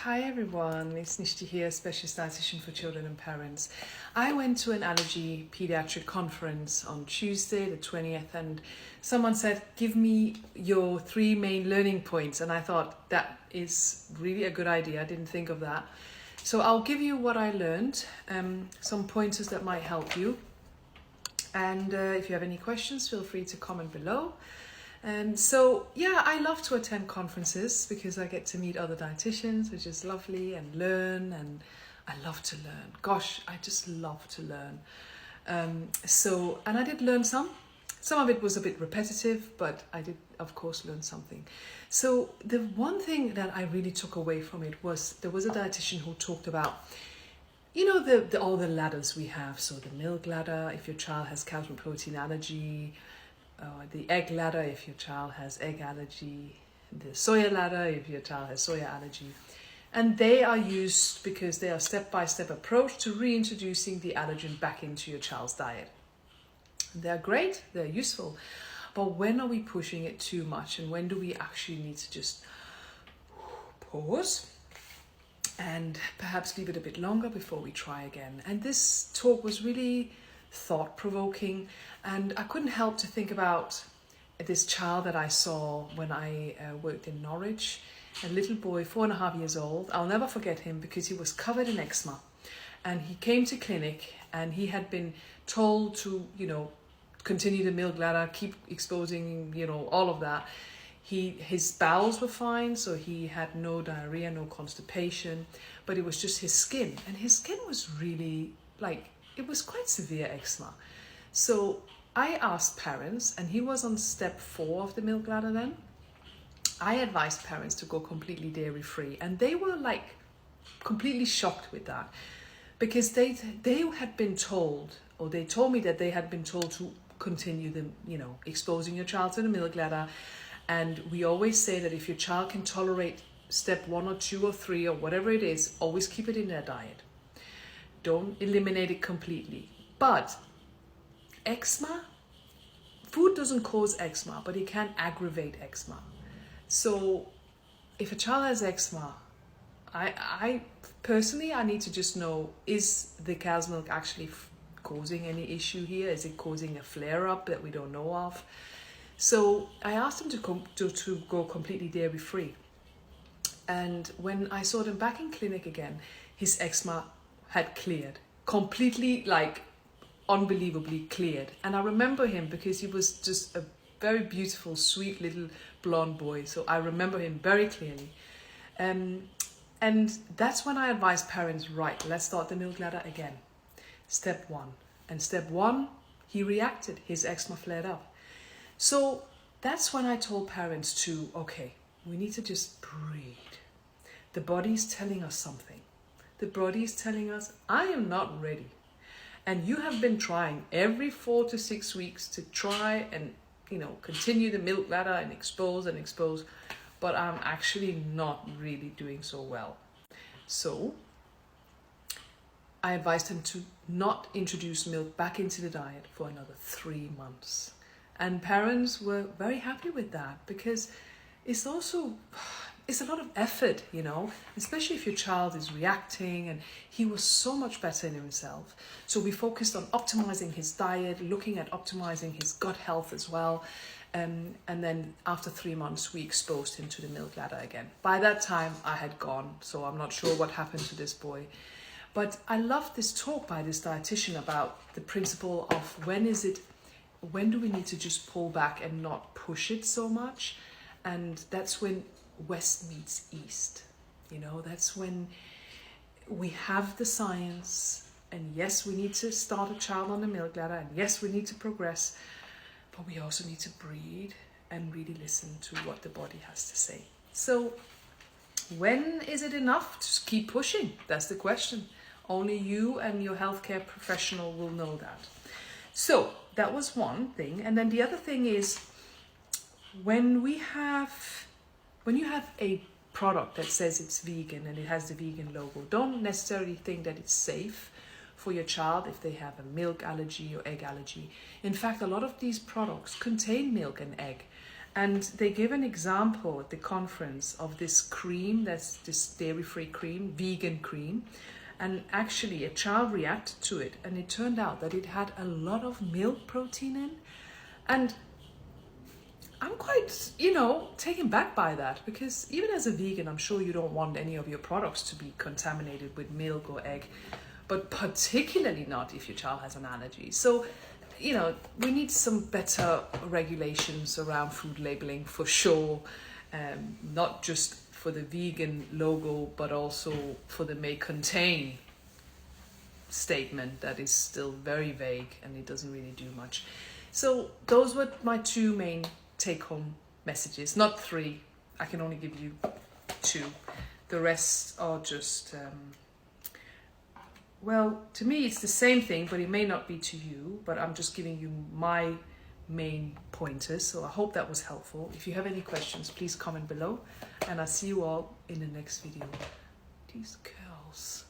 Hi everyone, it's Nishti here, specialist dietitian for children and parents. I went to an allergy pediatric conference on Tuesday the 20th and someone said, give me your 3 main learning points, and I thought that is really a good idea. I didn't think of that. So I'll give you what I learned, some pointers that might help you. And if you have any questions, feel free to comment below. I love to attend conferences because I get to meet other dietitians, which is lovely, and learn, and I love to learn. Gosh, I just love to learn. And I did learn some. Some of it was a bit repetitive, but I did, of course, learn something. So the one thing that I really took away from it was there was a dietitian who talked about, all the ladders we have. So the milk ladder, if your child has calcium protein allergy, the egg ladder if your child has egg allergy, the soya ladder if your child has soya allergy. And they are used because they are step-by-step approach to reintroducing the allergen back into your child's diet. They're great, they're useful, but when are we pushing it too much, and when do we actually need to just pause and perhaps leave it a bit longer before we try again? And this talk was really thought-provoking, and I couldn't help to think about this child that I saw when I worked in Norwich, a little boy, 4.5 years old. I'll never forget him because he was covered in eczema, and he came to clinic and he had been told to, continue the milk ladder, keep exposing, all of that. His bowels were fine, so he had no diarrhea, no constipation, but it was just his skin, and his skin was really it was quite severe eczema. So I asked parents, and he was on step 4 of the milk ladder then. I advised parents to go completely dairy free, and they were completely shocked with that, because they had been told, or they told me that they had been told to continue the, exposing your child to the milk ladder. And we always say that if your child can tolerate step 1 or 2 or 3 or whatever it is, always keep it in their diet. Don't eliminate it completely. But eczema, food doesn't cause eczema, but it can aggravate eczema. So if a child has eczema, I personally, I need to just know, is the cow's milk actually causing any issue here? Is it causing a flare-up that we don't know of? So I asked him to go completely dairy free. And when I saw them back in clinic again, his eczema had cleared completely, unbelievably cleared. And I remember him because he was just a very beautiful, sweet little blonde boy. So I remember him very clearly. And that's when I advised parents, right, let's start the milk ladder again. Step 1. And step 1, he reacted, his eczema flared up. So that's when I told parents to, okay, we need to just breathe. The body's telling us something. The body is telling us, I am not ready. And you have been trying every 4 to 6 weeks to try and, continue the milk ladder and expose, but I'm actually not really doing so well. So I advised him to not introduce milk back into the diet for another 3 months. And parents were very happy with that, because it's a lot of effort, especially if your child is reacting, and he was so much better in himself. So we focused on optimizing his diet, looking at optimizing his gut health as well. And then after 3 months, we exposed him to the milk ladder again. By that time, I had gone, so I'm not sure what happened to this boy. But I loved this talk by this dietitian about the principle of when do we need to just pull back and not push it so much? And that's when West meets East. That's when we have the science, and yes, we need to start a child on the milk ladder, and yes, we need to progress, but we also need to breathe and really listen to what the body has to say. So when is it enough to keep pushing? That's the question. Only you and your healthcare professional will know that. So that was one thing. And then the other thing is, when you have a product that says it's vegan and it has the vegan logo, don't necessarily think that it's safe for your child if they have a milk allergy or egg allergy. In fact, a lot of these products contain milk and egg, And they gave an example at the conference of this cream, that's this dairy-free cream, vegan cream. And actually a child reacted to it, and it turned out that it had a lot of milk protein in. And I'm quite, taken back by that, because even as a vegan, I'm sure you don't want any of your products to be contaminated with milk or egg, but particularly not if your child has an allergy. So, we need some better regulations around food labeling for sure, not just for the vegan logo, but also for the may contain statement that is still very vague and it doesn't really do much. So those were my two main take-home messages, not three. I can only give you two. The rest are just, to me it's the same thing, but it may not be to you, but I'm just giving you my main pointers. So I hope that was helpful. If you have any questions, please comment below, and I'll see you all in the next video. These curls.